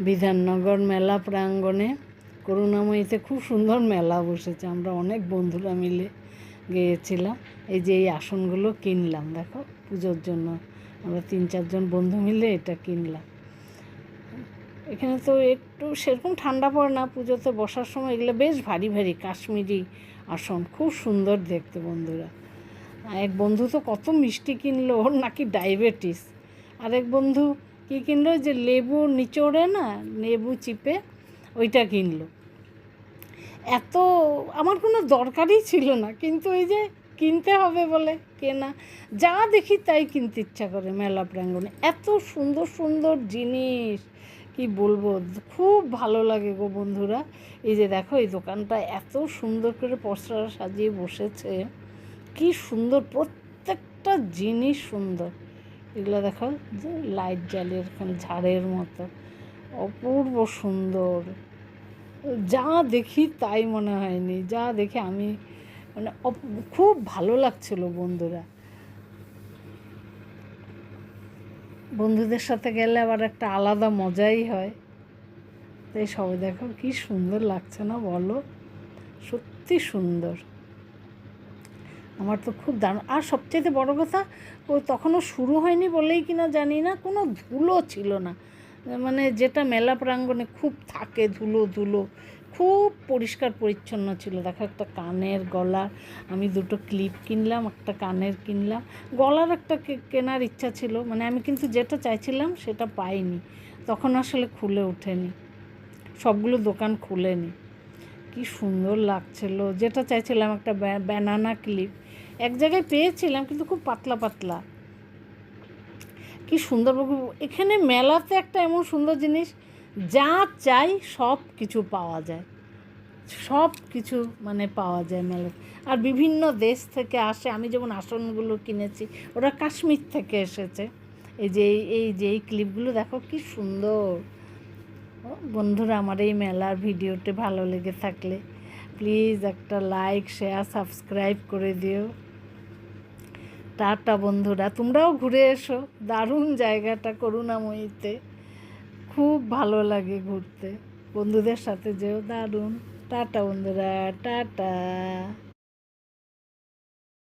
বিধাননগর মেলা প্রাঙ্গণে করুণাময়ীতে খুব সুন্দর মেলা বসেছে। আমরা অনেক বন্ধুরা মিলে গিয়েছিলাম। এই যে এই আসনগুলো কিনলাম, দেখো পুজোর জন্য আমরা 3-4 জন বন্ধু মিলে এটা কিনলাম। এখানে তো একটু সেরকম ঠান্ডা পড়ে না, পুজোতে বসার সময় এগুলো বেশ ভারী ভারী কাশ্মীরি আসন, খুব সুন্দর দেখতে বন্ধুরা। এক বন্ধু তো কত মিষ্টি কিনলো, ওর নাকি ডায়াবেটিস। আরেক বন্ধু কী কিনলো, যে লেবু নিচড়ে না, লেবু চিপে ওইটা কিনলো। এত আমার কোনো দরকারই ছিল না, কিন্তু এই যে কিনতে হবে বলে কেনা, যা দেখি তাই কিনতে ইচ্ছা করে মেলা প্রাঙ্গণে। এত সুন্দর সুন্দর জিনিস কি বলবো, খুব ভালো লাগে গো বন্ধুরা। এই যে দেখো এই দোকানটা এত সুন্দর করে পসরা সাজিয়ে বসেছে, কি সুন্দর, প্রত্যেকটা জিনিস সুন্দর। এগুলো দেখো যে লাইট জ্বালিয়ে এখানে ঝাড়ের মতো, অপূর্ব সুন্দর। যা দেখি তাই মনে হয়নি, যা দেখে আমি মানে খুব ভালো লাগছিল বন্ধুরা। বন্ধুদের সাথে গেলে আবার একটা আলাদা মজাই হয়। তাই সবাই দেখো কি সুন্দর লাগছে না বলো, সত্যি সুন্দর। আমার তো খুব দারুণ। আর সবচেয়ে বড় কথা, ও তখনও শুরু হয়নি বলেই কিনা জানি না, কোনো ধুলো ছিল না। মানে যেটা মেলা প্রাঙ্গণে খুব থাকে ধুলো ধুলো, খুব পরিষ্কার পরিচ্ছন্ন ছিল। দেখো একটা কানের গলার, আমি 2টো ক্লিপ কিনলাম, একটা কানের কিনলাম। গলার একটা কেনার ইচ্ছা ছিল, মানে আমি কিন্তু যেটা চাইছিলাম সেটা পাইনি, তখন আসলে খুলে ওঠেনি, সবগুলো দোকান খুলেনি। কি সুন্দর লাগছিল, যেটা চাইছিলাম একটা ব্যানানা ক্লিপ এক জায়গায় পেয়েছিলাম, কিন্তু খুব পাতলা পাতলা, কি সুন্দর। এখানে মেলাতে একটা এমন সুন্দর জিনিস, যা চাই সব কিছু পাওয়া যায়, সব কিছু মানে পাওয়া যায় মেলাতে। আর বিভিন্ন দেশ থেকে আসে, আমি যেমন আসনগুলো কিনেছি ওরা কাশ্মীর থেকে এসেছে। এই ক্লিপগুলো দেখো কি সুন্দর। বন্ধুরা, আমার এই মেলার ভিডিওটি ভালো লেগে থাকলে প্লিজ একটা লাইক, শেয়ার, সাবস্ক্রাইব করে দিও। টাটা বন্ধুরা, তোমরাও ঘুরে এসো, দারুণ জায়গাটা করুণাময়ীতে, খুব ভালো লাগে ঘুরতে, বন্ধুদের সাথে যেও, দারুণ। টাটা বন্ধুরা, টাটা।